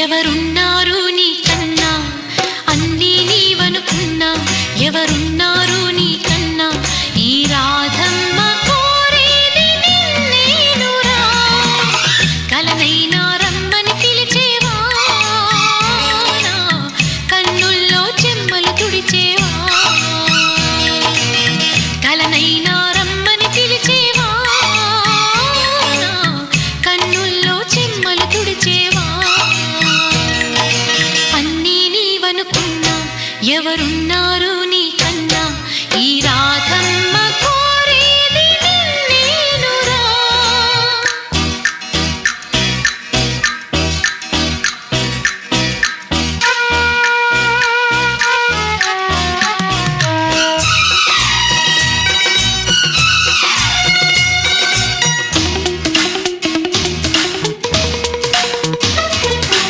ఎవరున్నారు నీకన్నా అన్నీ నీవనుకున్నా ఎవరున్నారు నీకన్నా ఈ రాధమ్మ కోరేది నిన్నేనురా కలనైనా రమ్మని పిలిచేవా కన్నుల్లో చెమ్మలు తుడిచేవా కలనైనా రమ్మని పిలిచేవా కన్నుల్లో చెమ్మలు తుడిచేవా ఎవరున్నారు